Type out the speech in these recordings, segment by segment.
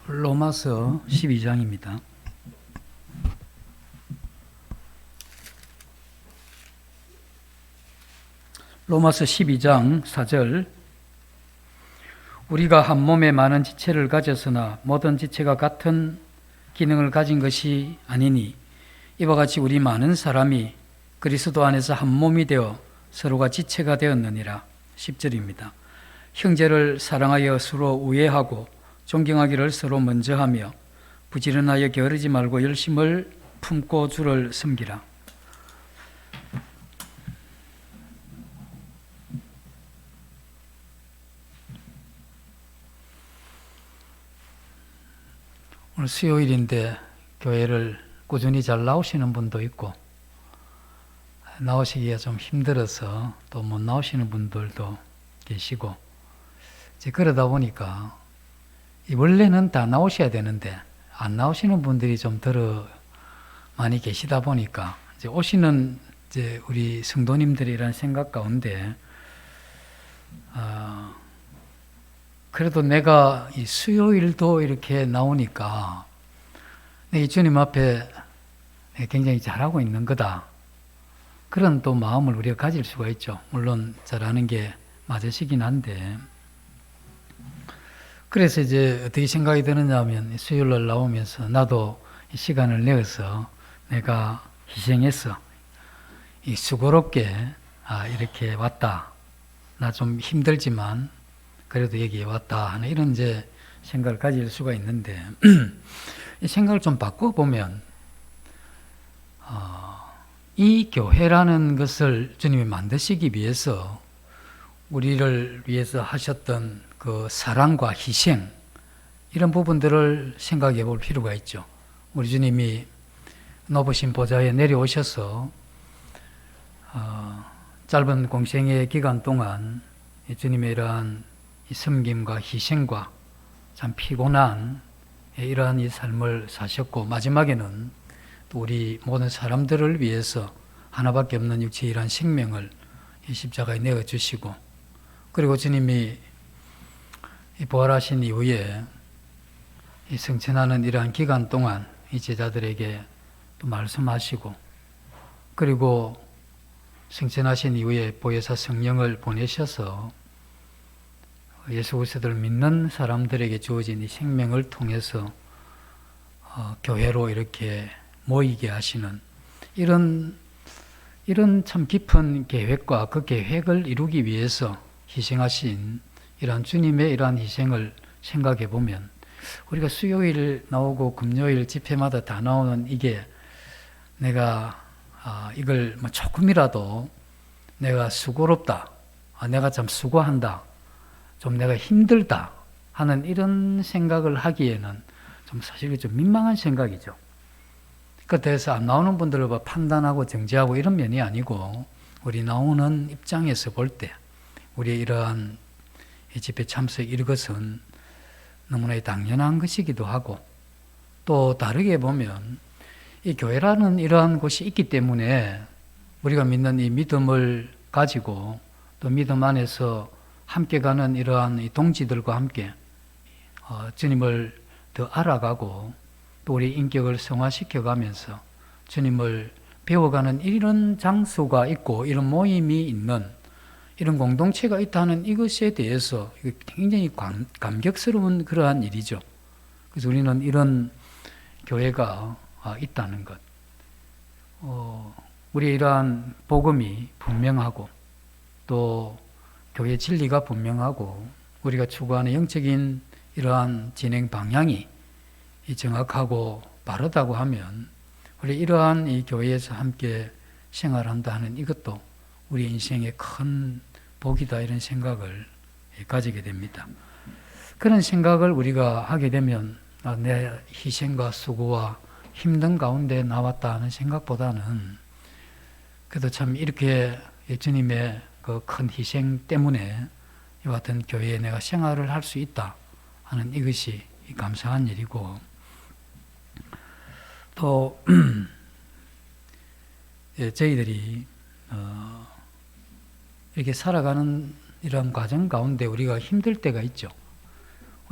로마서 12장입니다. 로마서 12장 4절. 우리가 한 몸에 많은 지체를 가졌으나 모든 지체가 같은 기능을 가진 것이 아니니 이와 같이 우리 많은 사람이 그리스도 안에서 한 몸이 되어 서로가 지체가 되었느니라. 10절입니다. 형제를 사랑하여 서로 우애하고 존경하기를 서로 먼저 하며 부지런하여 게으르지 말고 열심을 품고 주를 섬기라. 오늘 수요일인데 교회를 꾸준히 잘 나오시는 분도 있고 나오시기가 좀 힘들어서 또 못 나오시는 분들도 계시고 이제 그러다 보니까 원래는 다 나오셔야 되는데 안 나오시는 분들이 좀 더 많이 계시다 보니까 이제 오시는 이제 우리 성도님들이라는 생각 가운데 그래도 내가 이 수요일도 이렇게 나오니까 이 주님 앞에 굉장히 잘하고 있는 거다. 그런 또 마음을 우리가 가질 수가 있죠. 물론 잘하는 게 맞으시긴 한데. 그래서 이제 어떻게 생각이 드느냐 하면 수요일날 나오면서 나도 시간을 내어서 내가 희생해서 이 수고롭게 이렇게 왔다. 나 좀 힘들지만 그래도 여기에 왔다 하는 이런 이제 생각을 가질 수가 있는데 이 생각을 좀 바꿔보면 이 교회라는 것을 주님이 만드시기 위해서 우리를 위해서 하셨던 그 사랑과 희생 이런 부분들을 생각해 볼 필요가 있죠. 우리 주님이 높으신 보좌에 내려오셔서 짧은 공생의 기간 동안 주님의 이러한 섬김과 희생과 참 피곤한 이러한 이 삶을 사셨고 마지막에는 또 우리 모든 사람들을 위해서 하나밖에 없는 육체의 이러한 생명을 이 십자가에 내어주시고 그리고 주님이 부활하신 이후에 이 성천하는 이러한 기간 동안 이 제자들에게 또 말씀하시고 그리고 성천하신 이후에 보혜사 성령을 보내셔서 예수 그리스도를 믿는 사람들에게 주어진 이 생명을 통해서 교회로 이렇게 모이게 하시는 이런 참 깊은 계획과 그 계획을 이루기 위해서 희생하신 이러한 주님의 이러한 희생을 생각해 보면 우리가 수요일 나오고 금요일 집회마다 다 나오는 이게 내가 이걸 뭐 조금이라도 내가 수고롭다, 내가 참 수고한다, 좀 내가 힘들다 하는 이런 생각을 하기에는 좀 사실 좀 민망한 생각이죠. 그래서 안 나오는 분들을 판단하고 정죄하고 이런 면이 아니고 우리 나오는 입장에서 볼 때 우리의 이러한 집회 참석 이것은 너무나 당연한 것이기도 하고 또 다르게 보면 이 교회라는 이러한 곳이 있기 때문에 우리가 믿는 이 믿음을 가지고 또 믿음 안에서 함께 가는 이러한 이 동지들과 함께 주님을 더 알아가고 또 우리 인격을 성화시켜 가면서 주님을 배워가는 이런 장소가 있고 이런 모임이 있는 이런 공동체가 있다는 이것에 대해서 굉장히 감격스러운 그러한 일이죠. 그래서 우리는 이런 교회가 있다는 것, 우리의 이러한 복음이 분명하고 또 교회 진리가 분명하고 우리가 추구하는 영적인 이러한 진행 방향이 정확하고 바르다고 하면 우리 이러한 이 교회에서 함께 생활한다 하는 이것도 우리 인생의 큰 복이다 이런 생각을 가지게 됩니다. 그런 생각을 우리가 하게 되면 내 희생과 수고와 힘든 가운데 나왔다 하는 생각보다는 그래도 참 이렇게 주님의 그 큰 희생 때문에 이와 같은 교회에 내가 생활을 할 수 있다 하는 이것이 감사한 일이고 또 저희들이 이렇게 살아가는 이런 과정 가운데 우리가 힘들 때가 있죠.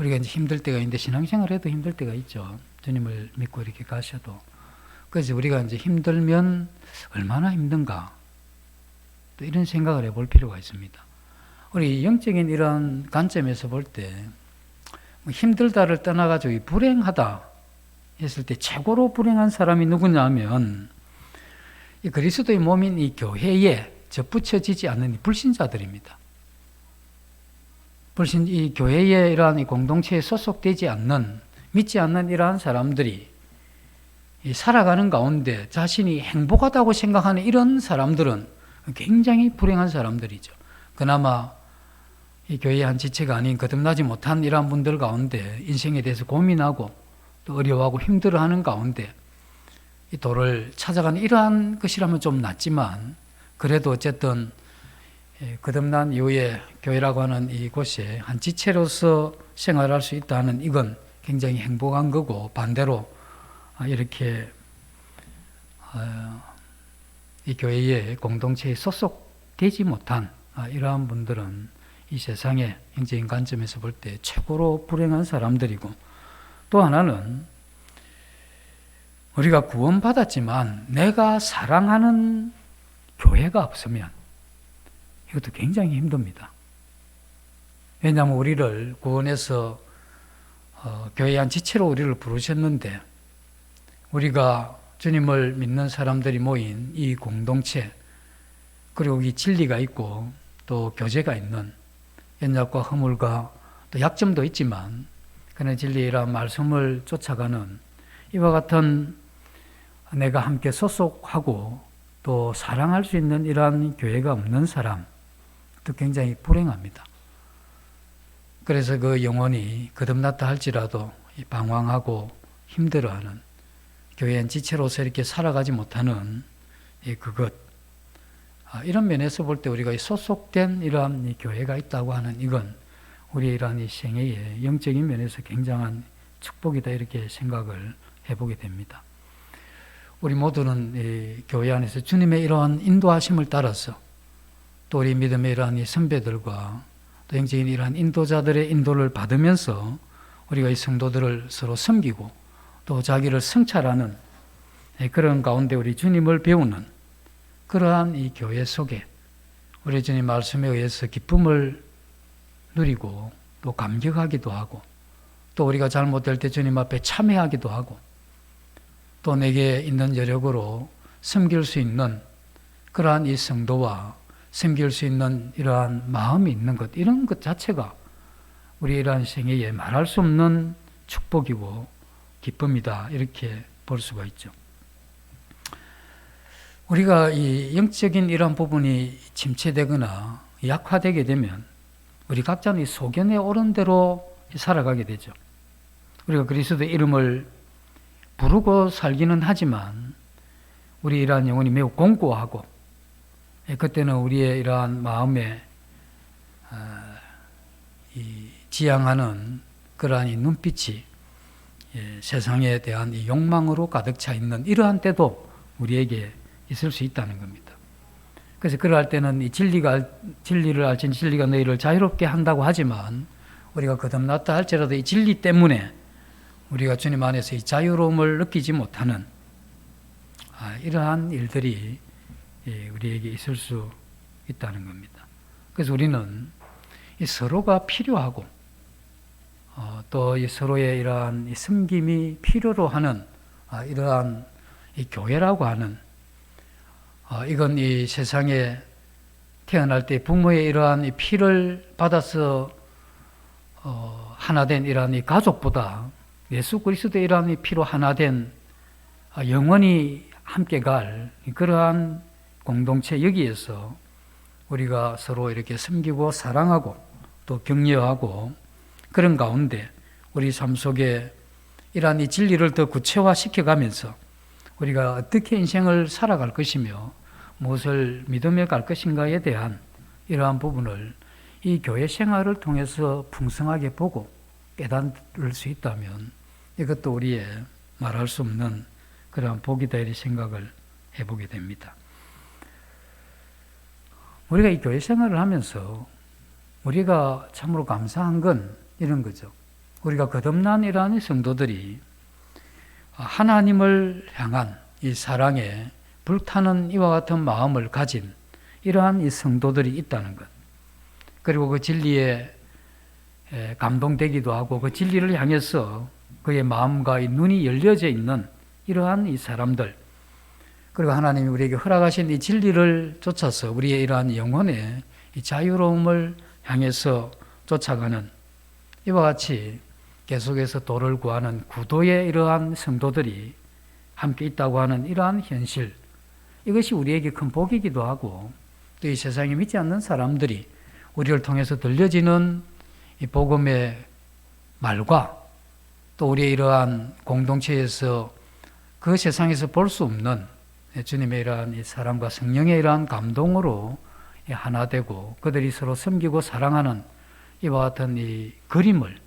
우리가 이제 힘들 때가 있는데 신앙생활 해도 힘들 때가 있죠. 주님을 믿고 이렇게 가셔도. 그래서 우리가 이제 힘들면 얼마나 힘든가 또 이런 생각을 해볼 필요가 있습니다. 우리 영적인 이런 관점에서 볼 때 힘들다를 떠나가지고 불행하다 했을 때 최고로 불행한 사람이 누구냐 하면 이 그리스도의 몸인 이 교회에 접붙여지지 않는 이 불신자들입니다. 이 교회에 이러한 이 공동체에 소속되지 않는, 믿지 않는 이러한 사람들이 이 살아가는 가운데 자신이 행복하다고 생각하는 이런 사람들은 굉장히 불행한 사람들이죠. 그나마 이 교회의 한 지체가 아닌 거듭나지 못한 이러한 분들 가운데 인생에 대해서 고민하고 또 어려워하고 힘들어하는 가운데 이 도를 찾아가는 이러한 것이라면 좀 낫지만 그래도 어쨌든 거듭난 이후에 교회라고 하는 이곳에 한 지체로서 생활할 수 있다는 이건 굉장히 행복한 거고, 반대로 이렇게 이 교회의 공동체에 소속되지 못한 이러한 분들은 이 세상의 영적인 관점에서 볼 때 최고로 불행한 사람들이고, 또 하나는 우리가 구원받았지만 내가 사랑하는 교회가 없으면 이것도 굉장히 힘듭니다. 왜냐하면 우리를 구원해서 교회의 한 지체로 우리를 부르셨는데 우리가 주님을 믿는 사람들이 모인 이 공동체, 그리고 이 진리가 있고 또 교제가 있는 연약과 허물과 또 약점도 있지만 그는 진리란 말씀을 쫓아가는 이와 같은 내가 함께 소속하고 또 사랑할 수 있는 이러한 교회가 없는 사람, 또 굉장히 불행합니다. 그래서 그 영혼이 거듭났다 할지라도 방황하고 힘들어하는, 교회의 지체로서 이렇게 살아가지 못하는 그것, 이런 면에서 볼 때 우리가 소속된 이러한 교회가 있다고 하는 이건 우리의 이러한 이 생애의 영적인 면에서 굉장한 축복이다, 이렇게 생각을 해보게 됩니다. 우리 모두는 이 교회 안에서 주님의 이러한 인도하심을 따라서 또 우리 믿음의 이러한 이 선배들과 또 영적인 이러한 인도자들의 인도를 받으면서 우리가 이 성도들을 서로 섬기고 또 자기를 성찰하는 그런 가운데 우리 주님을 배우는 그러한 이 교회 속에 우리 주님 말씀에 의해서 기쁨을 누리고 또 감격하기도 하고 또 우리가 잘못될 때 주님 앞에 참회하기도 하고 또 내게 있는 여력으로 섬길 수 있는 그러한 이 성도와 섬길 수 있는 이러한 마음이 있는 것, 이런 것 자체가 우리 이러한 생애에 말할 수 없는 축복이고 기쁨이다, 이렇게 볼 수가 있죠. 우리가 이 영적인 이러한 부분이 침체되거나 약화되게 되면 우리 각자는 이 소견에 오른 대로 살아가게 되죠. 우리가 그리스도의 이름을 부르고 살기는 하지만 우리 이러한 영혼이 매우 공고하고 그때는 우리의 이러한 마음에 지향하는 그러한 이 눈빛이 세상에 대한 이 욕망으로 가득 차 있는 이러한 때도 우리에게 있을 수 있다는 겁니다. 그래서 그럴 때는 이 진리를 알지니 진리가 너희를 자유롭게 한다고 하지만 우리가 거듭났다 할지라도 이 진리 때문에 우리가 주님 안에서 이 자유로움을 느끼지 못하는 이러한 일들이 우리에게 있을 수 있다는 겁니다. 그래서 우리는 이 서로가 필요하고 또 이 서로의 이러한 이 섬김이 필요로 하는 이러한 이 교회라고 하는 이건 이 세상에 태어날 때 부모의 이러한 이 피를 받아서 하나 된 이러한 이 가족보다 예수 그리스도의 이러한 이 피로 하나 된 영원히 함께 갈 그러한 공동체, 여기에서 우리가 서로 이렇게 섬기고 사랑하고 또 격려하고 그런 가운데 우리 삶 속에 이러한 이 진리를 더 구체화시켜 가면서 우리가 어떻게 인생을 살아갈 것이며 무엇을 믿으며 갈 것인가에 대한 이러한 부분을 이 교회 생활을 통해서 풍성하게 보고 깨달을 수 있다면 이것도 우리의 말할 수 없는 그러한 복이다, 이런 생각을 해보게 됩니다. 우리가 이 교회 생활을 하면서 우리가 참으로 감사한 건 이런 거죠. 우리가 거듭난 이러한 성도들이 하나님을 향한 이 사랑에 불타는 이와 같은 마음을 가진 이러한 이 성도들이 있다는 것. 그리고 그 진리에 감동되기도 하고 그 진리를 향해서 그의 마음과 이 눈이 열려져 있는 이러한 이 사람들, 그리고 하나님이 우리에게 허락하신 이 진리를 쫓아서 우리의 이러한 영혼의 이 자유로움을 향해서 쫓아가는 이와 같이 계속해서 도를 구하는 구도의 이러한 성도들이 함께 있다고 하는 이러한 현실, 이것이 우리에게 큰 복이기도 하고, 또 이 세상에 믿지 않는 사람들이 우리를 통해서 들려지는 이 복음의 말과 또 우리의 이러한 공동체에서 그 세상에서 볼 수 없는 주님의 이러한 이 사랑과 성령의 이러한 감동으로 하나 되고 그들이 서로 섬기고 사랑하는 이와 같은 이 그림을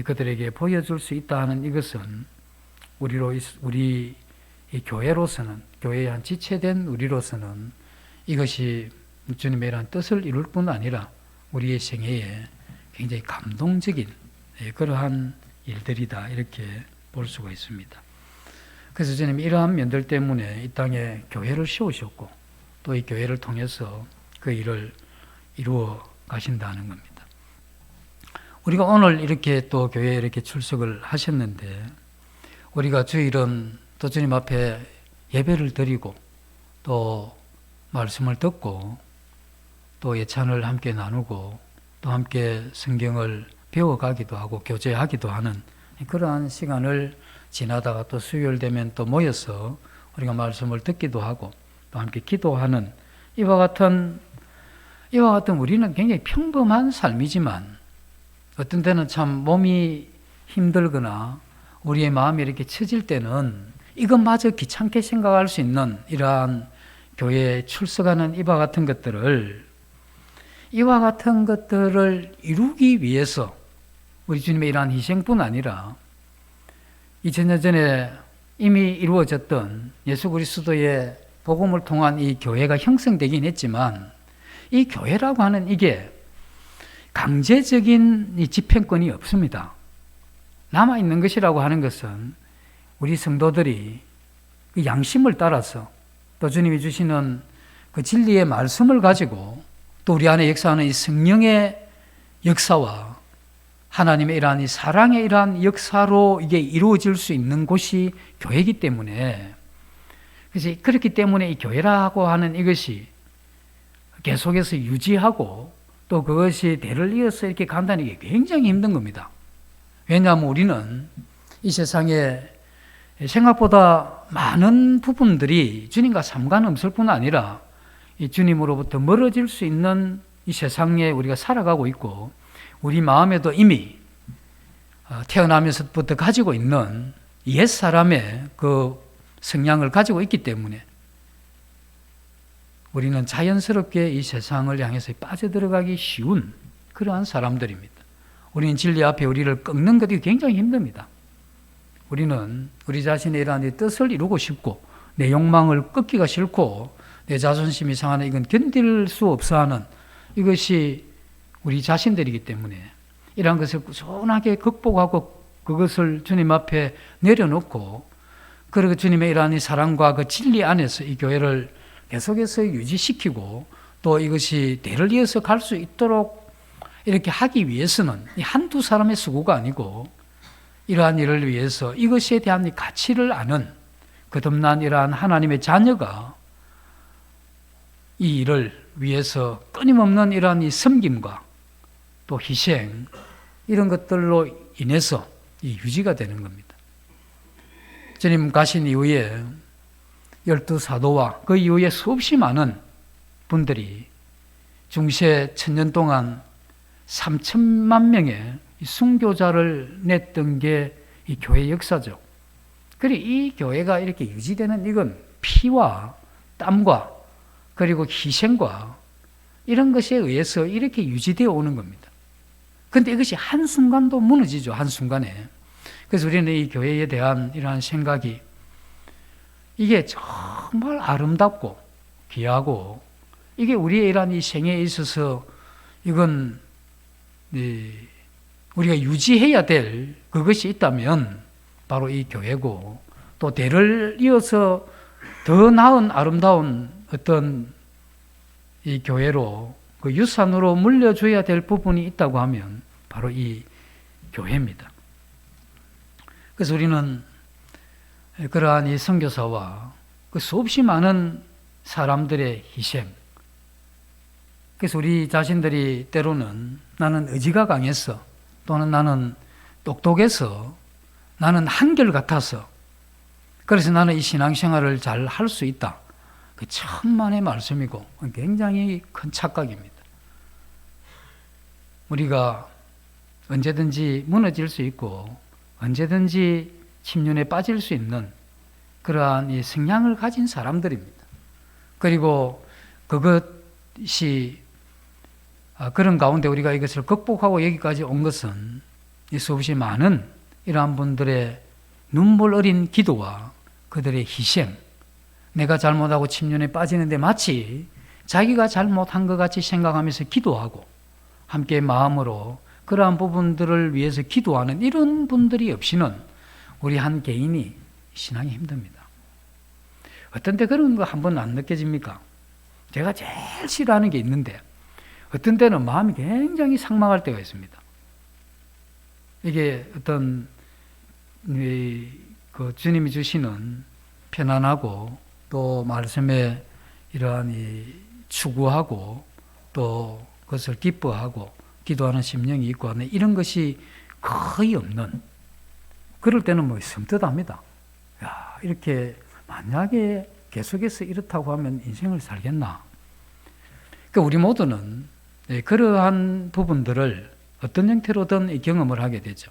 그들에게 보여줄 수 있다 하는 이것은 우리 이 교회로서는, 교회의 한 지체된 우리로서는 이것이 주님의 이러한 뜻을 이룰 뿐 아니라 우리의 생애에 굉장히 감동적인 그러한 일들이다, 이렇게 볼 수가 있습니다. 그래서 주님이 이러한 면들 때문에 이 땅에 교회를 세우셨고 또 이 교회를 통해서 그 일을 이루어 가신다는 겁니다. 우리가 오늘 이렇게 또 교회에 이렇게 출석을 하셨는데, 우리가 주일은 또 주님 앞에 예배를 드리고 또 말씀을 듣고 또 예찬을 함께 나누고 또 함께 성경을 배워가기도 하고 교제하기도 하는 그러한 시간을 지나다가 또 수요일 되면 또 모여서 우리가 말씀을 듣기도 하고 또 함께 기도하는 이와 같은 우리는 굉장히 평범한 삶이지만 어떤 때는 참 몸이 힘들거나 우리의 마음이 이렇게 처질 때는 이것마저 귀찮게 생각할 수 있는 이러한 교회에 출석하는 이와 같은 것들을 이루기 위해서 우리 주님의 이러한 희생뿐 아니라 2000년 전에 이미 이루어졌던 예수 그리스도의 복음을 통한 이 교회가 형성되긴 했지만, 이 교회라고 하는 이게 강제적인 이 집행권이 없습니다. 남아있는 것이라고 하는 것은 우리 성도들이 그 양심을 따라서 또 주님이 주시는 그 진리의 말씀을 가지고 또 우리 안에 역사하는 이 성령의 역사와 하나님의 이러한 이 사랑의 이러한 역사로 이게 이루어질 수 있는 곳이 교회이기 때문에, 그래서 그렇기 때문에 이 교회라고 하는 이것이 계속해서 유지하고 또 그것이 대를 이어서 이렇게 간다는 게 굉장히 힘든 겁니다. 왜냐하면 우리는 이 세상에 생각보다 많은 부분들이 주님과 상관없을 뿐 아니라 이 주님으로부터 멀어질 수 있는 이 세상에 우리가 살아가고 있고, 우리 마음에도 이미 태어나면서부터 가지고 있는 옛사람의 그 성향을 가지고 있기 때문에 우리는 자연스럽게 이 세상을 향해서 빠져들어가기 쉬운 그러한 사람들입니다. 우리는 진리 앞에 우리를 꺾는 것이 굉장히 힘듭니다. 우리는 우리 자신의 이러한 뜻을 이루고 싶고 내 욕망을 꺾기가 싫고 내 자존심이 상하는 이건 견딜 수 없어 하는 이것이 우리 자신들이기 때문에 이러한 것을 꾸준하게 극복하고 그것을 주님 앞에 내려놓고, 그리고 주님의 이러한 사랑과 그 진리 안에서 이 교회를 계속해서 유지시키고 또 이것이 대를 이어서 갈 수 있도록 이렇게 하기 위해서는 한두 사람의 수고가 아니고 이러한 일을 위해서 이것에 대한 가치를 아는 거듭난 이러한 하나님의 자녀가 이 일을 위해서 끊임없는 이러한 이 섬김과 또 희생, 이런 것들로 인해서 이 유지가 되는 겁니다. 주님 가신 이후에 12사도와 그 이후에 수없이 많은 분들이 중세 1000년 동안 3천만 명의 순교자를 냈던 게 이 교회 역사죠. 그리고 이 교회가 이렇게 유지되는 이건 피와 땀과 그리고 희생과 이런 것에 의해서 이렇게 유지되어 오는 겁니다. 그런데 이것이 한순간도 무너지죠. 한순간에. 그래서 우리는 이 교회에 대한 이러한 생각이 이게 정말 아름답고 귀하고 이게 우리의 이러한 이 생애에 있어서 이건 우리가 유지해야 될 그것이 있다면 바로 이 교회고, 또 대를 이어서 더 나은 아름다운 어떤 이 교회로 그 유산으로 물려줘야 될 부분이 있다고 하면 바로 이 교회입니다. 그래서 우리는 그러한 이 선교사와 그 수없이 많은 사람들의 희생, 그래서 우리 자신들이 때로는 나는 의지가 강해서, 또는 나는 똑똑해서, 나는 한결같아서, 그래서 나는 이 신앙생활을 잘 할 수 있다. 그 천만의 말씀이고 굉장히 큰 착각입니다. 우리가 언제든지 무너질 수 있고 언제든지 침륜에 빠질 수 있는 그러한 이 성향을 가진 사람들입니다. 그리고 그것이 그런 가운데 우리가 이것을 극복하고 여기까지 온 것은 이 수없이 많은 이러한 분들의 눈물 어린 기도와 그들의 희생, 내가 잘못하고 침륜에 빠지는데 마치 자기가 잘못한 것 같이 생각하면서 기도하고 함께 마음으로 그러한 부분들을 위해서 기도하는 이런 분들이 없이는 우리 한 개인이 신앙이 힘듭니다. 어떤 때 그런 거 한 번 안 느껴집니까? 제가 제일 싫어하는 게 있는데 어떤 때는 마음이 굉장히 삭막할 때가 있습니다. 이게 어떤 그 주님이 주시는 편안하고 또 말씀에 이러한 이 추구하고 또 그것을 기뻐하고 기도하는 심령이 있고 하는 이런 것이 거의 없는, 그럴 때는 뭐 섬뜩합니다. 야, 이렇게 만약에 계속해서 이렇다고 하면 인생을 살겠나? 그러니까 우리 모두는 그러한 부분들을 어떤 형태로든 경험을 하게 되죠.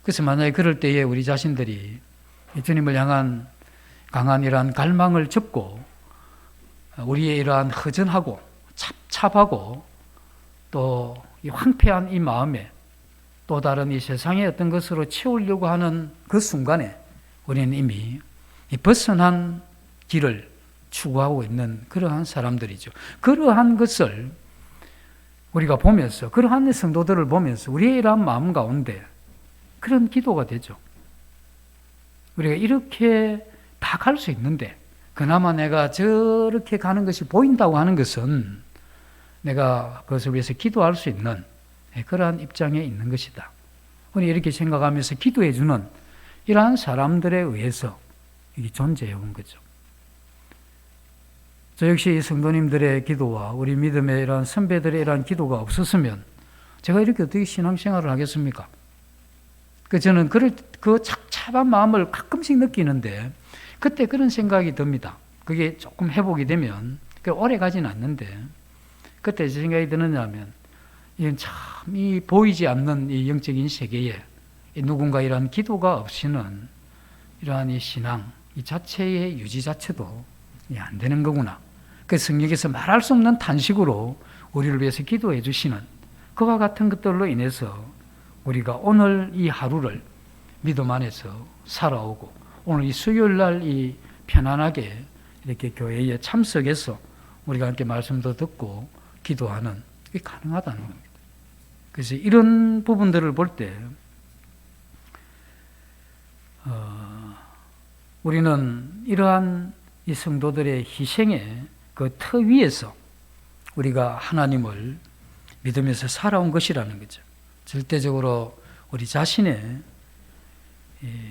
그래서 만약에 그럴 때에 우리 자신들이 주님을 향한 강한 이러한 갈망을 접고 우리의 이러한 허전하고 찹찹하고 또 이 황폐한 이 마음에 또 다른 이 세상의 어떤 것으로 채우려고 하는 그 순간에 우리는 이미 이 벗어난 길을 추구하고 있는 그러한 사람들이죠. 그러한 것을 우리가 보면서, 그러한 성도들을 보면서 우리의 이러한 마음 가운데 그런 기도가 되죠. 우리가 이렇게 다 갈 수 있는데 그나마 내가 저렇게 가는 것이 보인다고 하는 것은 내가 그것을 위해서 기도할 수 있는 그러한 입장에 있는 것이다. 우리 이렇게 생각하면서 기도해 주는 이러한 사람들에 의해서 이게 존재해 온 거죠. 저 역시 성도님들의 기도와 우리 믿음의 이러한 선배들의 이러한 기도가 없었으면 제가 이렇게 어떻게 신앙생활을 하겠습니까? 저는 그 착잡한 마음을 가끔씩 느끼는데 그때 그런 생각이 듭니다. 그게 조금 회복이 되면 오래 가진 않는데 그때 제 생각이 드느냐면 이건 참 이 보이지 않는 이 영적인 세계에 누군가 이러한 기도가 없이는 이러한 이 신앙 이 자체의 유지 자체도 안 되는 거구나. 그 성령께서 말할 수 없는 탄식으로 우리를 위해서 기도해 주시는 그와 같은 것들로 인해서 우리가 오늘 이 하루를 믿음 안에서 살아오고 오늘 이 수요일 날 이 편안하게 이렇게 교회에 참석해서 우리가 함께 말씀도 듣고 기도하는 게 가능하다는 겁니다. 그래서 이런 부분들을 볼 때 우리는 이러한 이 성도들의 희생의 그 터 위에서 우리가 하나님을 믿으면서 살아온 것이라는 거죠. 절대적으로 우리 자신의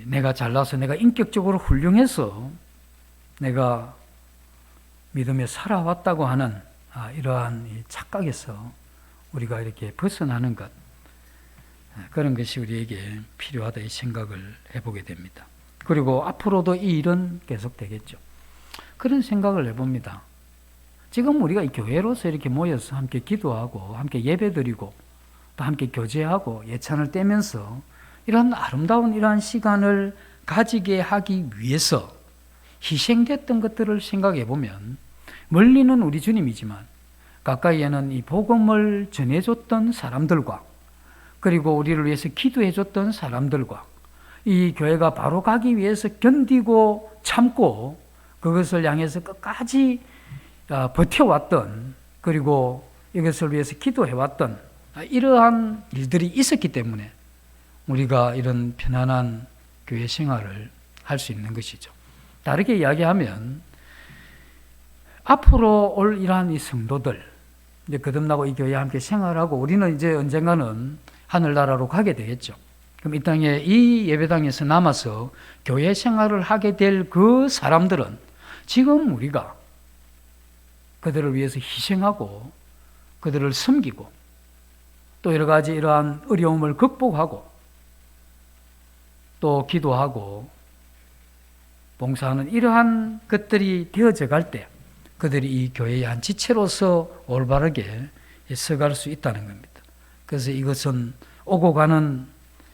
내가 잘나서 내가 인격적으로 훌륭해서 내가 믿음에 살아왔다고 하는 이러한 착각에서 우리가 이렇게 벗어나는 것, 그런 것이 우리에게 필요하다 이 생각을 해보게 됩니다. 그리고 앞으로도 이 일은 계속되겠죠. 그런 생각을 해봅니다. 지금 우리가 이 교회로서 이렇게 모여서 함께 기도하고 함께 예배드리고 또 함께 교제하고 예찬을 떼면서 이런 아름다운 이러한 시간을 가지게 하기 위해서 희생됐던 것들을 생각해 보면 멀리는 우리 주님이지만 가까이에는 이 복음을 전해줬던 사람들과 그리고 우리를 위해서 기도해줬던 사람들과 이 교회가 바로 가기 위해서 견디고 참고 그것을 향해서 끝까지 버텨왔던 그리고 이것을 위해서 기도해왔던 이러한 일들이 있었기 때문에 우리가 이런 편안한 교회 생활을 할 수 있는 것이죠. 다르게 이야기하면 앞으로 올 이러한 이 성도들, 이제 거듭나고 이 교회에 함께 생활하고 우리는 이제 언젠가는 하늘나라로 가게 되겠죠. 그럼 이 땅에 이 예배당에서 남아서 교회 생활을 하게 될 그 사람들은 지금 우리가 그들을 위해서 희생하고 그들을 섬기고 또 여러 가지 이러한 어려움을 극복하고 또 기도하고 봉사하는 이러한 것들이 되어져 갈 때 그들이 이 교회의 한 지체로서 올바르게 서갈 수 있다는 겁니다. 그래서 이것은 오고 가는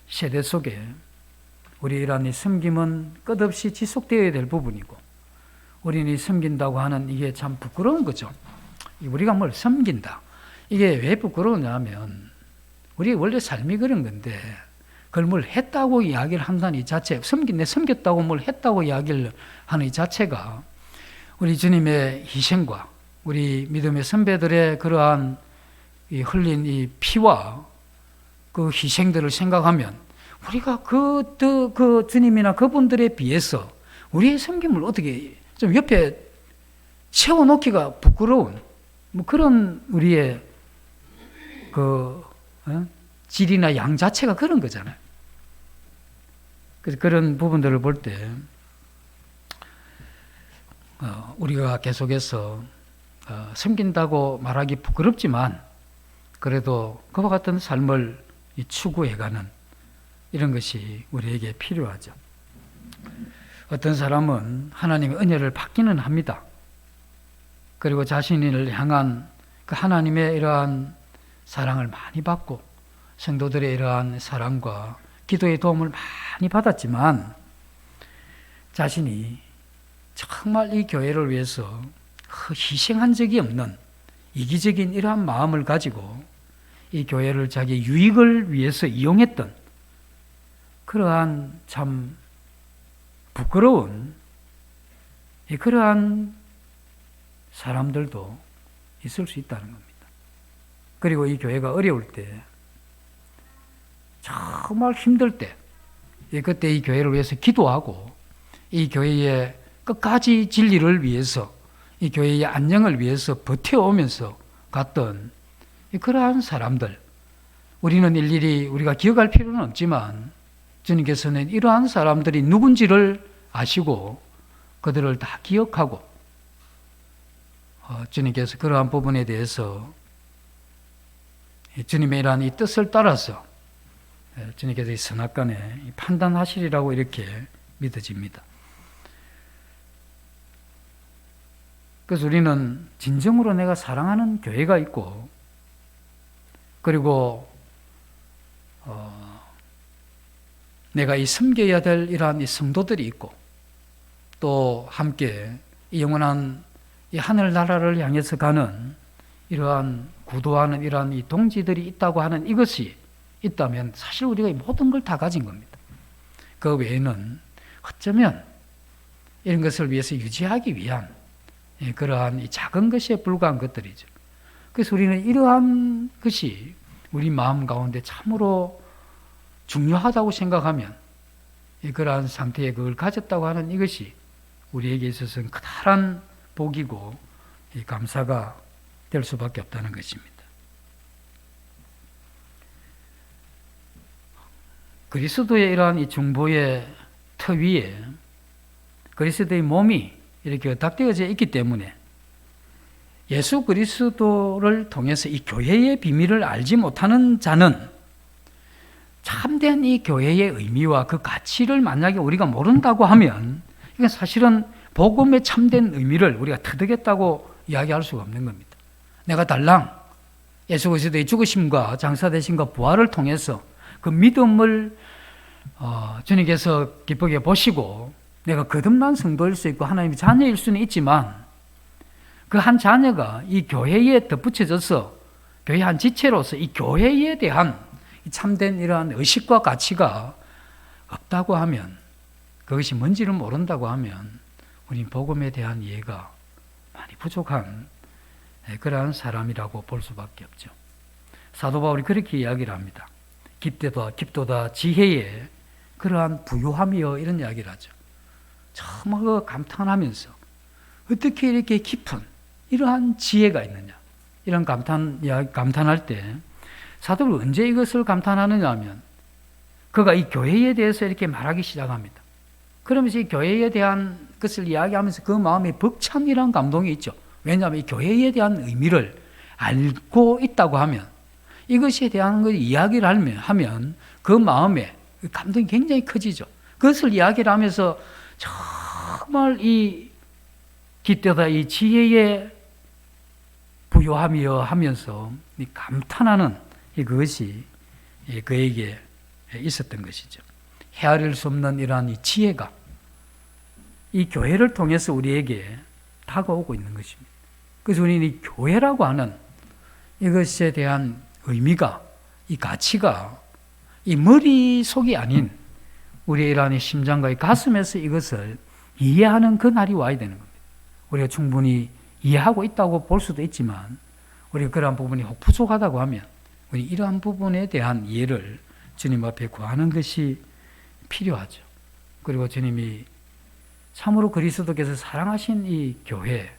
세대 속에 우리 이러한 이 섬김은 끝없이 지속되어야 될 부분이고 우리는 섬긴다고 하는 이게 참 부끄러운 거죠. 우리가 뭘 섬긴다. 이게 왜 부끄러우냐 하면 우리 원래 삶이 그런 건데 그걸 뭘 했다고 이야기를 한다는 이 자체, 내 섬겼다고 뭘 했다고 이야기를 하는 이 자체가 우리 주님의 희생과 우리 믿음의 선배들의 그러한 이 흘린 이 피와 그 희생들을 생각하면 우리가 그 주님이나 그분들에 비해서 우리의 섬김을 어떻게 좀 옆에 채워놓기가 부끄러운 뭐 그런 우리의 질이나 양 자체가 그런 거잖아요. 그래서 그런 부분들을 볼 때 우리가 계속해서 섬긴다고 말하기 부끄럽지만 그래도 그와 같은 삶을 추구해가는 이런 것이 우리에게 필요하죠. 어떤 사람은 하나님의 은혜를 받기는 합니다. 그리고 자신을 향한 그 하나님의 이러한 사랑을 많이 받고 성도들의 이러한 사랑과 기도의 도움을 많이 받았지만 자신이 정말 이 교회를 위해서 희생한 적이 없는 이기적인 이러한 마음을 가지고 이 교회를 자기 유익을 위해서 이용했던 그러한 참 부끄러운 그러한 사람들도 있을 수 있다는 겁니다. 그리고 이 교회가 어려울 때 정말 힘들 때 그때 이 교회를 위해서 기도하고 이 교회의 끝까지 진리를 위해서 이 교회의 안녕을 위해서 버텨오면서 갔던 그러한 사람들 우리는 일일이 우리가 기억할 필요는 없지만 주님께서는 이러한 사람들이 누군지를 아시고 그들을 다 기억하고 주님께서 그러한 부분에 대해서 주님의 이러한 이 뜻을 따라서 주님께서 이 선악간에 판단하시리라고 이렇게 믿어집니다. 그래서 우리는 진정으로 내가 사랑하는 교회가 있고 그리고 내가 이 섬겨야 될 이러한 이 성도들이 있고 또 함께 이 영원한 이 하늘나라를 향해서 가는 이러한 구도하는 이러한 이 동지들이 있다고 하는 이것이 있다면 사실 우리가 이 모든 걸 다 가진 겁니다. 그 외에는 어쩌면 이런 것을 위해서 유지하기 위한 그러한 이 작은 것에 불과한 것들이죠. 그래서 우리는 이러한 것이 우리 마음 가운데 참으로 중요하다고 생각하면 그러한 상태에 그걸 가졌다고 하는 이것이 우리에게 있어서는 커다란 복이고 감사가 될 수밖에 없다는 것입니다. 그리스도의 이러한 이 중보의 터 위에 그리스도의 몸이 이렇게 어탁되어져 있기 때문에 예수 그리스도를 통해서 이 교회의 비밀을 알지 못하는 자는 참된 이 교회의 의미와 그 가치를 만약에 우리가 모른다고 하면 이건 사실은 복음의 참된 의미를 우리가 터득했다고 이야기할 수가 없는 겁니다. 내가 달랑 예수 그리스도의 죽으심과 장사되심과 부활을 통해서 그 믿음을 주님께서 기쁘게 보시고 내가 거듭난 성도일 수 있고 하나님의 자녀일 수는 있지만 그 한 자녀가 이 교회에 덧붙여져서 교회 한 지체로서 이 교회에 대한 참된 이러한 의식과 가치가 없다고 하면 그것이 뭔지를 모른다고 하면 우리는 복음에 대한 이해가 많이 부족한 그러한 사람이라고 볼 수밖에 없죠. 사도 바울이 그렇게 이야기를 합니다. 깊도다 지혜의 그러한 부유함이여, 이런 이야기를 하죠. 참 감탄하면서 어떻게 이렇게 깊은 이러한 지혜가 있느냐, 이런 감탄할 때 사도는 언제 이것을 감탄하느냐 하면 그가 이 교회에 대해서 이렇게 말하기 시작합니다. 그러면서 이 교회에 대한 것을 이야기하면서 그 마음에 벅찬이라는 감동이 있죠. 왜냐하면 이 교회에 대한 의미를 알고 있다고 하면, 이것에 대한 걸 이야기를 하면 그 마음에 감동이 굉장히 커지죠. 그것을 이야기를 하면서 정말 이 깊도다 이 지혜의 부요함이여 하면서 이 감탄하는 그것이 그에게 있었던 것이죠. 헤아릴 수 없는 이러한 이 지혜가 이 교회를 통해서 우리에게 다가오고 있는 것입니다. 그래서 우리는 이 교회라고 하는 이것에 대한 의미가, 이 가치가 이 머릿속이 아닌 우리의 이러한 심장과 이 가슴에서 이것을 이해하는 그 날이 와야 되는 겁니다. 우리가 충분히 이해하고 있다고 볼 수도 있지만 우리가 그러한 부분이 혹 부족하다고 하면 우리 이러한 부분에 대한 이해를 주님 앞에 구하는 것이 필요하죠. 그리고 주님이 참으로 그리스도께서 사랑하신 이 교회,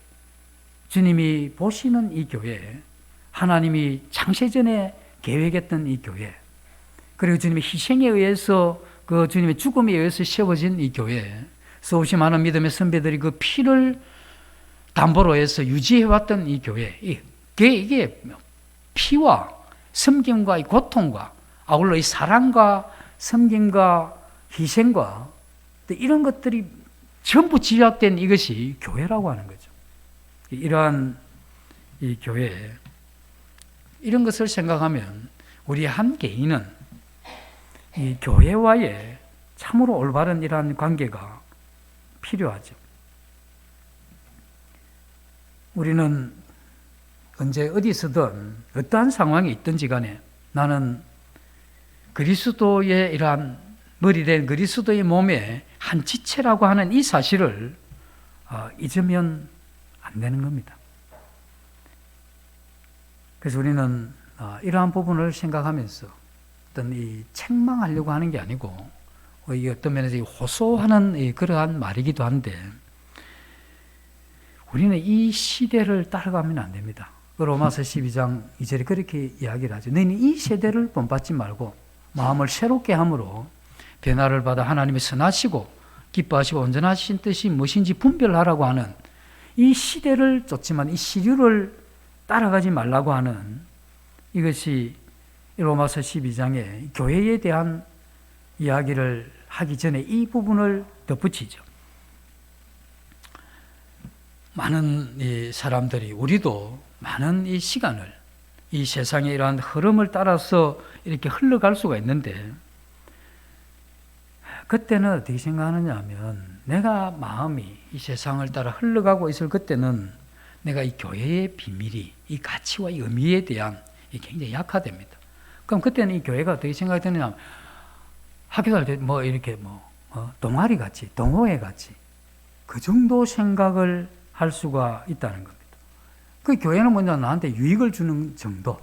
주님이 보시는 이 교회, 하나님이 창세전에 계획했던 이 교회, 그리고 주님의 희생에 의해서 그 주님의 죽음에 의해서 세워진 이 교회, 수없이 많은 믿음의 선배들이 그 피를 담보로 해서 유지해왔던 이 교회, 이게 피와 섬김과 이 고통과 아울러 이 사랑과 섬김과 희생과 이런 것들이 전부 집약된 이것이 교회라고 하는 거죠. 이러한 이 교회, 이런 것을 생각하면 우리 한 개인은 이 교회와의 참으로 올바른 이러한 관계가 필요하죠. 우리는 언제 어디서든 어떠한 상황이 있든지 간에 나는 그리스도의 이러한 머리된 그리스도의 몸의 한 지체라고 하는 이 사실을 잊으면 안 되는 겁니다. 그래서 우리는 이러한 부분을 생각하면서 어떤 이 책망하려고 하는 게 아니고 이게 어떤 면에서 호소하는 그러한 말이기도 한데, 우리는 이 시대를 따라가면 안 됩니다. 로마서 12장 2절에 그렇게 이야기를 하죠. 너희는 이 세대를 본받지 말고 마음을 새롭게 함으로 변화를 받아 하나님의 선하시고 기뻐하시고 온전하신 뜻이 무엇인지 분별하라고 하는 이 시대를 쫓지만 이 시류를 따라가지 말라고 하는, 이것이 로마서 12장에 교회에 대한 이야기를 하기 전에 이 부분을 덧붙이죠. 많은 이 사람들이, 우리도 많은 이 시간을 이 세상의 이러한 흐름을 따라서 이렇게 흘러갈 수가 있는데, 그때는 어떻게 생각하느냐 하면, 내가 마음이 이 세상을 따라 흘러가고 있을 그때는 내가 이 교회의 비밀이, 이 가치와 이 의미에 대한 굉장히 약화됩니다. 그럼 그때는 이 교회가 어떻게 생각이 드느냐 하면, 학교 다닐 때 이렇게 동아리 같이, 동호회 같이, 그 정도 생각을 할 수가 있다는 겁니다. 그 교회는 먼저 나한테 유익을 주는 정도,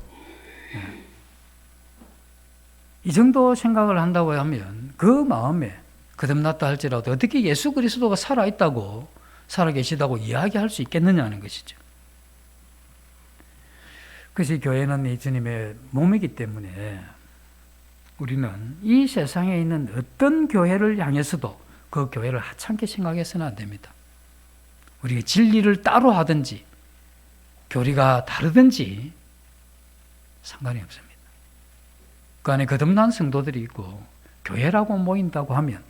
이 정도 생각을 한다고 하면 그 마음에 거듭났다 할지라도 어떻게 예수 그리스도가 살아있다고, 살아계시다고 이야기할 수 있겠느냐는 것이죠. 그래서 이 교회는 이 주님의 몸이기 때문에 우리는 이 세상에 있는 어떤 교회를 향해서도 그 교회를 하찮게 생각해서는 안 됩니다. 우리가 진리를 따로 하든지 교리가 다르든지 상관이 없습니다. 그 안에 거듭난 성도들이 있고 교회라고 모인다고 하면,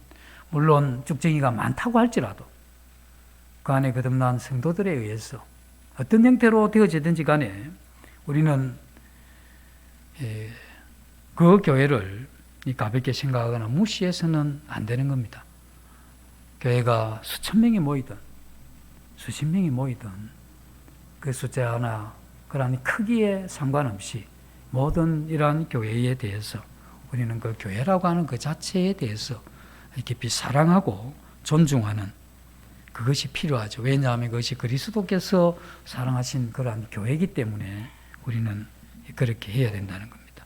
물론 쭉정이가 많다고 할지라도 그 안에 거듭난 성도들에 의해서 어떤 형태로 되어지든지 간에 우리는 그 교회를 가볍게 생각하거나 무시해서는 안 되는 겁니다. 교회가 수천 명이 모이든 수십 명이 모이든 그 숫자 하나, 그러한 크기에 상관없이 모든 이러한 교회에 대해서 우리는 그 교회라고 하는 그 자체에 대해서 깊이 사랑하고 존중하는 그것이 필요하죠. 왜냐하면 그것이 그리스도께서 사랑하신 그러한 교회이기 때문에 우리는 그렇게 해야 된다는 겁니다.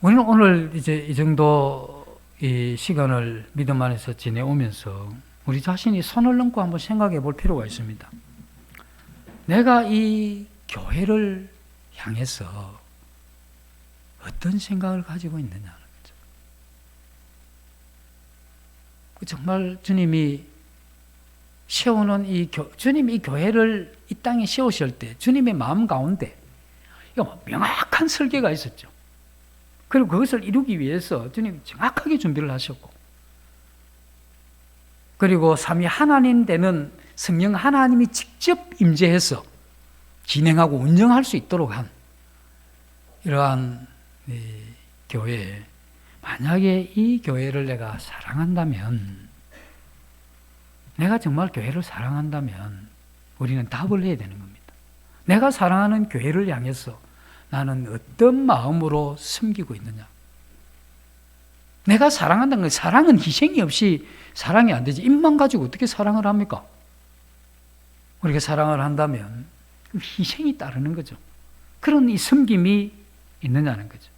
우리는 오늘 이제 이 정도 이 시간을 믿음 안에서 지내오면서 우리 자신이 손을 넘고 한번 생각해 볼 필요가 있습니다. 내가 이 교회를 향해서 어떤 생각을 가지고 있느냐는 거죠. 정말 주님이 세우는 주님이 이 교회를 이 땅에 세우실 때 주님의 마음 가운데 명확한 설계가 있었죠. 그리고 그것을 이루기 위해서 주님이 정확하게 준비를 하셨고, 그리고 삼위 하나님 되는 성령 하나님이 직접 임재해서 진행하고 운영할 수 있도록 한 이러한 교회, 만약에 이 교회를 내가 사랑한다면, 내가 정말 교회를 사랑한다면 우리는 답을 해야 되는 겁니다. 내가 사랑하는 교회를 향해서 나는 어떤 마음으로 섬기고 있느냐. 내가 사랑한다는 건, 사랑은 희생이 없이 사랑이 안 되지. 입만 가지고 어떻게 사랑을 합니까? 우리가 사랑을 한다면 희생이 따르는 거죠. 그런 이 섬김이 있느냐는 거죠.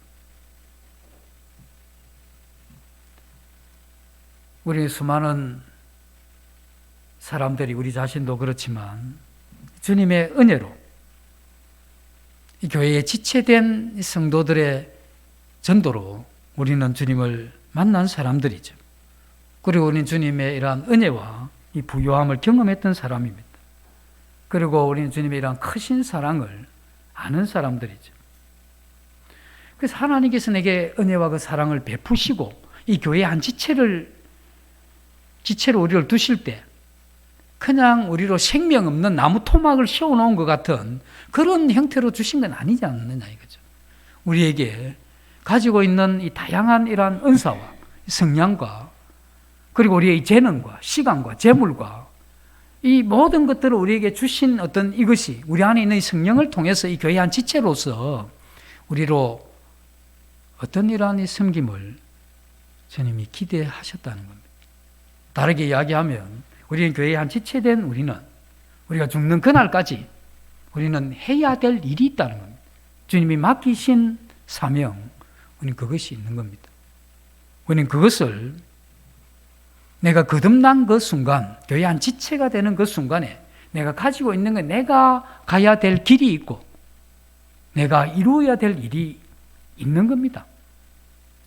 우리 수많은 사람들이, 우리 자신도 그렇지만 주님의 은혜로 이 교회에 지체된 성도들의 전도로 우리는 주님을 만난 사람들이죠. 그리고 우리는 주님의 이러한 은혜와 이 부요함을 경험했던 사람입니다. 그리고 우리는 주님의 이러한 크신 사랑을 아는 사람들이죠. 그래서 하나님께서 내게 은혜와 그 사랑을 베푸시고 이 교회의 한 지체로 우리를 두실 때 그냥 우리로 생명 없는 나무 토막을 씌워놓은 것 같은 그런 형태로 주신 건 아니지 않느냐 이거죠. 우리에게 가지고 있는 이 다양한 이러한 은사와 성량과, 그리고 우리의 재능과 시간과 재물과 이 모든 것들을 우리에게 주신 어떤 이것이 우리 안에 있는 이 성령을 통해서 이 교회 한 지체로서 우리로 어떤 이러한 이 섬김을 주님이 기대하셨다는 겁니다. 다르게 이야기하면 우리는 교회의 한 지체된 우리가 죽는 그날까지 우리는 해야 될 일이 있다는 겁니다. 주님이 맡기신 사명, 우리는 그것이 있는 겁니다. 우리는 그것을 내가 거듭난 그 순간, 교회 한 지체가 되는 그 순간에 내가 가지고 있는 건 내가 가야 될 길이 있고 내가 이루어야 될 일이 있는 겁니다.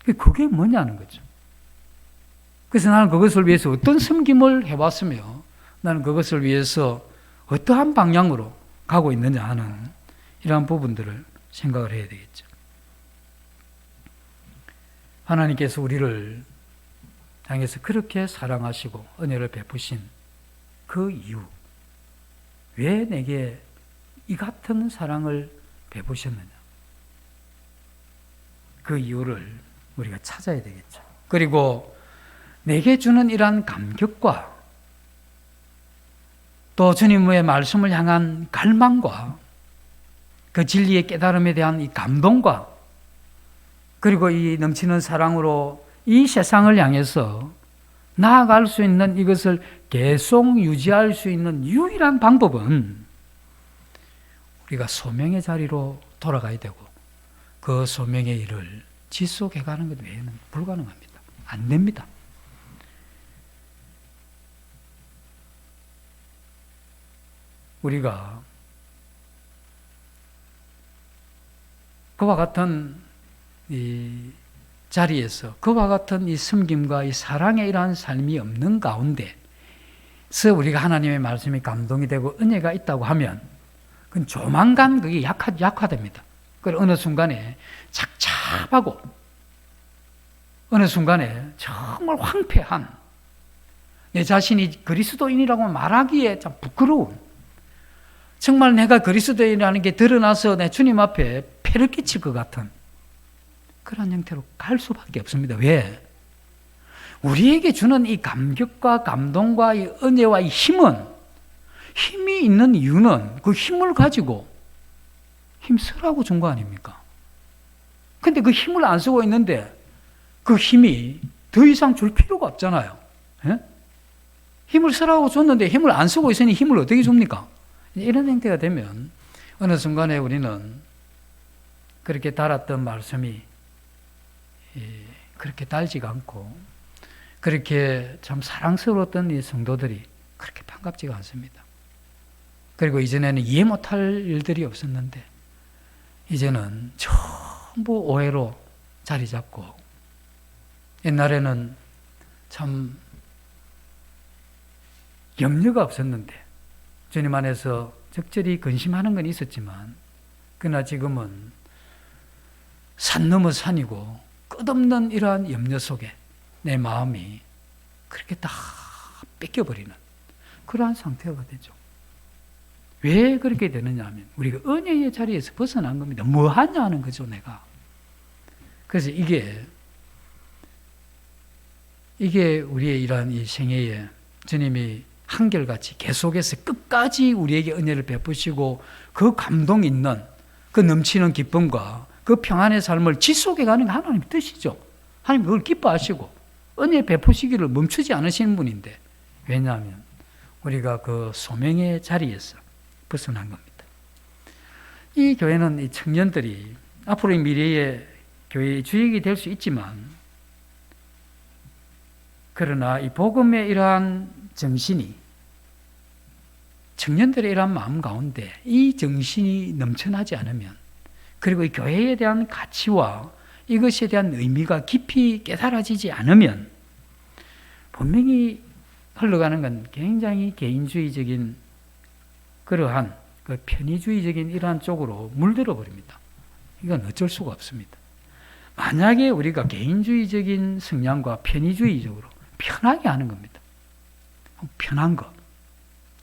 그게 뭐냐는 거죠. 그래서 나는 그것을 위해서 어떤 섬김을 해왔으며 나는 그것을 위해서 어떠한 방향으로 가고 있느냐 하는 이러한 부분들을 생각을 해야 되겠죠. 하나님께서 우리를 향해서 그렇게 사랑하시고 은혜를 베푸신 그 이유, 왜 내게 이 같은 사랑을 베푸셨느냐, 그 이유를 우리가 찾아야 되겠죠. 그리고 내게 주는 이러한 감격과 또 주님의 말씀을 향한 갈망과 그 진리의 깨달음에 대한 이 감동과 그리고 이 넘치는 사랑으로 이 세상을 향해서 나아갈 수 있는 이것을 계속 유지할 수 있는 유일한 방법은 우리가 소명의 자리로 돌아가야 되고 그 소명의 일을 지속해가는 것 외에는 불가능합니다. 안 됩니다. 우리가 그와 같은 이 자리에서 그와 같은 이 섬김과 이 사랑의 이러한 삶이 없는 가운데서 우리가 하나님의 말씀이 감동이 되고 은혜가 있다고 하면 그건 조만간 그게 약화됩니다. 그리고 어느 순간에 착잡하고 어느 순간에 정말 황폐한, 내 자신이 그리스도인이라고 말하기에 참 부끄러운, 정말 내가 그리스도인이라는 게 드러나서 내 주님 앞에 폐를 끼칠 것 같은 그런 형태로 갈 수밖에 없습니다. 왜? 우리에게 주는 이 감격과 감동과 이 은혜와 이 힘이 있는 이유는 그 힘을 가지고 힘쓰라고 준 거 아닙니까? 근데 그 힘을 안 쓰고 있는데 그 힘이 더 이상 줄 필요가 없잖아요. 예? 힘을 쓰라고 줬는데 힘을 안 쓰고 있으니 힘을 어떻게 줍니까? 이런 형태가 되면 어느 순간에 우리는 그렇게 달았던 말씀이 그렇게 달지가 않고 그렇게 참 사랑스러웠던 이 성도들이 그렇게 반갑지가 않습니다. 그리고 이전에는 이해 못할 일들이 없었는데 이제는 전부 오해로 자리 잡고 옛날에는 참 염려가 없었는데 주님 안에서 적절히 근심하는 건 있었지만 그러나 지금은 산 넘어 산이고 끝없는 이러한 염려 속에 내 마음이 그렇게 다 뺏겨버리는 그러한 상태가 되죠. 왜 그렇게 되느냐 하면 우리가 은혜의 자리에서 벗어난 겁니다. 뭐 하냐 하는 거죠, 내가. 그래서 이게 우리의 이러한 이 생애에 주님이 한결같이 계속해서 끝까지 우리에게 은혜를 베푸시고 그 감동 있는 그 넘치는 기쁨과 그 평안의 삶을 지속해 가는 게 하나님의 뜻이죠. 하나님 그걸 기뻐하시고 은혜 베푸시기를 멈추지 않으시는 분인데 왜냐하면 우리가 그 소명의 자리에서 벗어난 겁니다. 이 교회는 이 청년들이 앞으로의 미래의 교회의 주역이 될 수 있지만 그러나 이 복음의 이러한 정신이 청년들의 이러한 마음 가운데 이 정신이 넘쳐나지 않으면 그리고 이 교회에 대한 가치와 이것에 대한 의미가 깊이 깨달아지지 않으면 분명히 흘러가는 건 굉장히 개인주의적인 그러한 그 편의주의적인 이러한 쪽으로 물들어 버립니다. 이건 어쩔 수가 없습니다. 만약에 우리가 개인주의적인 성향과 편의주의적으로 편하게 하는 겁니다. 편한 것.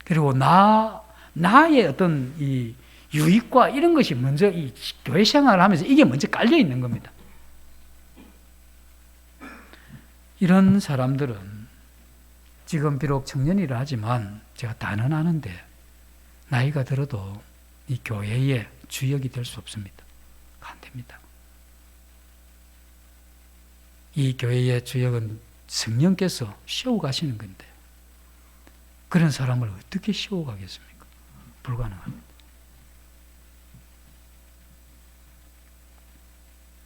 그리고 나의 어떤 이 유익과 이런 것이 먼저 이 교회 생활을 하면서 이게 먼저 깔려 있는 겁니다. 이런 사람들은 지금 비록 청년이라 하지만 제가 다는 아는데 나이가 들어도 이 교회의 주역이 될 수 없습니다. 안 됩니다. 이 교회의 주역은 성령께서 씌워가시는 건데 그런 사람을 어떻게 씌워가겠습니까? 불가능합니다.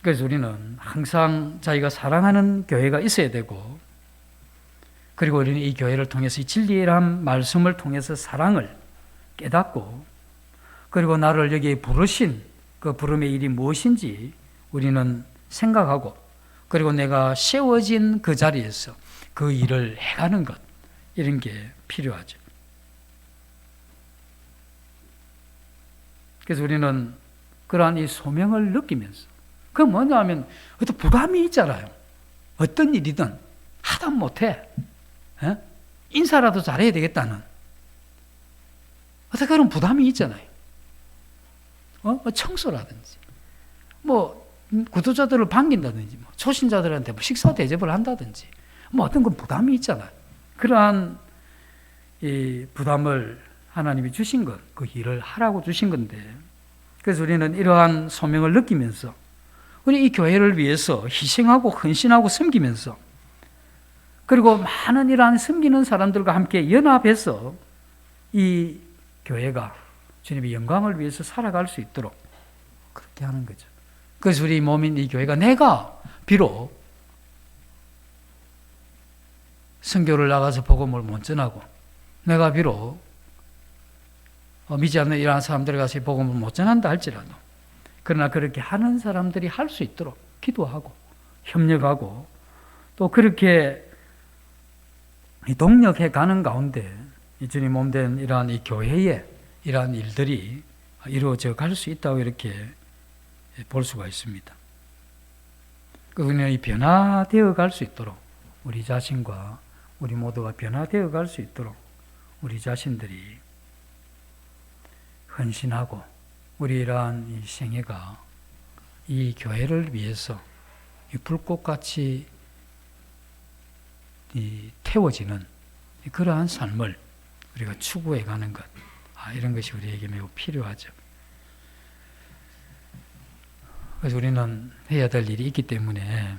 그래서 우리는 항상 자기가 사랑하는 교회가 있어야 되고 그리고 우리는 이 교회를 통해서 이 진리란 말씀을 통해서 사랑을 깨닫고 그리고 나를 여기에 부르신 그 부름의 일이 무엇인지 우리는 생각하고 그리고 내가 세워진 그 자리에서 그 일을 해가는 것 이런 게 필요하죠. 그래서 우리는 그러한 이 소명을 느끼면서 그건 뭐냐 하면 어떤 부담이 있잖아요. 어떤 일이든 하다 못해. 인사라도 잘해야 되겠다는 어떻게 그런 부담이 있잖아요. 청소라든지 구도자들을 반긴다든지 초신자들한테 식사 대접을 한다든지 어떤 건 부담이 있잖아요. 그러한 이 부담을 하나님이 주신 것, 그 일을 하라고 주신 건데 그래서 우리는 이러한 소명을 느끼면서 우리 이 교회를 위해서 희생하고 헌신하고 섬기면서 그리고 많은 이러한 섬기는 사람들과 함께 연합해서 이 교회가 주님의 영광을 위해서 살아갈 수 있도록 그렇게 하는 거죠. 그래서 우리 몸인 이 교회가 내가 비록 선교를 나가서 복음을 못 전하고 내가 비록 믿지 않는 이러한 사람들에 가서 복음을 못 전한다 할지라도 그러나 그렇게 하는 사람들이 할 수 있도록 기도하고 협력하고 또 그렇게 동력해 가는 가운데 주님 몸된 이러한 이 교회의 이러한 일들이 이루어져 갈 수 있다고 이렇게 볼 수가 있습니다. 그러면 이 변화되어 갈 수 있도록 우리 자신과 우리 모두가 변화되어 갈 수 있도록 우리 자신들이 헌신하고 우리 이러한 이 생애가 이 교회를 위해서 이 불꽃같이 이 태워지는 그러한 삶을 우리가 추구해 가는 것, 이런 것이 우리에게 매우 필요하죠. 그래서 우리는 해야 될 일이 있기 때문에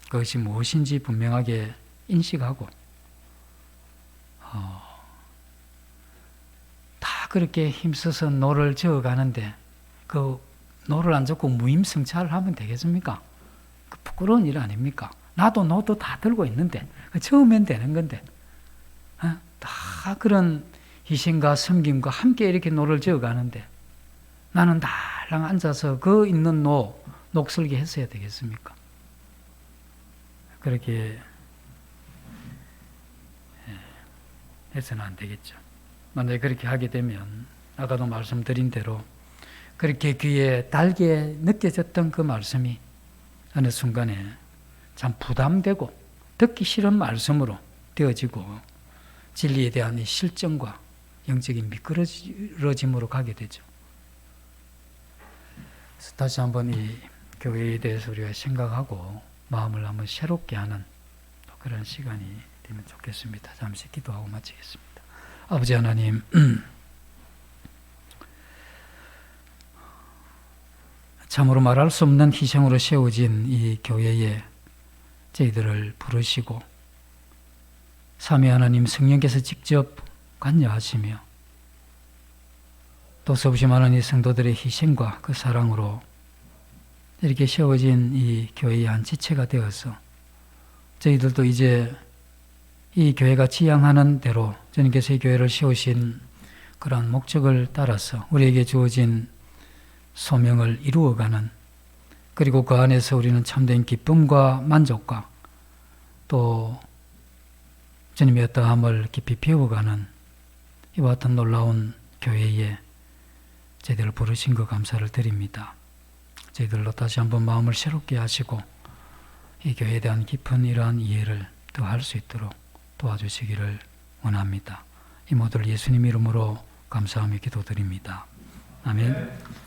그것이 무엇인지 분명하게 인식하고 다 그렇게 힘써서 노를 저어가는데 그 노를 안 젓고 무임승차를 하면 되겠습니까? 그 부끄러운 일 아닙니까? 나도 노도 다 들고 있는데 저으면 되는 건데 다 그런 희생과 섬김과 함께 이렇게 노를 저어가는데 나는 달랑 앉아서 그 있는 녹슬게 했어야 되겠습니까? 그렇게 해서는 안 되겠죠. 만약에 그렇게 하게 되면 아까도 말씀드린 대로 그렇게 귀에 달게 느껴졌던 그 말씀이 어느 순간에 참 부담되고 듣기 싫은 말씀으로 되어지고 진리에 대한 이 실정과 영적인 미끄러짐으로 가게 되죠. 그래서 다시 한번 이 교회에 대해서 우리가 생각하고 마음을 한번 새롭게 하는 그런 시간이 되면 좋겠습니다. 잠시 기도하고 마치겠습니다. 아버지 하나님, 참으로 말할 수 없는 희생으로 세워진 이 교회에 저희들을 부르시고 삼위 하나님 성령께서 직접 관여하시며 또 수없이 많은 이 성도들의 희생과 그 사랑으로 이렇게 세워진 이 교회의 한 지체가 되어서 저희들도 이제 이 교회가 지향하는 대로 주님께서 이 교회를 세우신 그러한 목적을 따라서 우리에게 주어진 소명을 이루어가는, 그리고 그 안에서 우리는 참된 기쁨과 만족과 또 주님의 어떠함을 깊이 배워가는 이와 같은 놀라운 교회에 저희들을 부르신 것 감사를 드립니다. 저희들로 다시 한번 마음을 새롭게 하시고 이 교회에 대한 깊은 이러한 이해를 더 할 수 있도록 도와주시기를 원합니다. 이 모두를 예수님 이름으로 감사하며 기도드립니다. 아멘.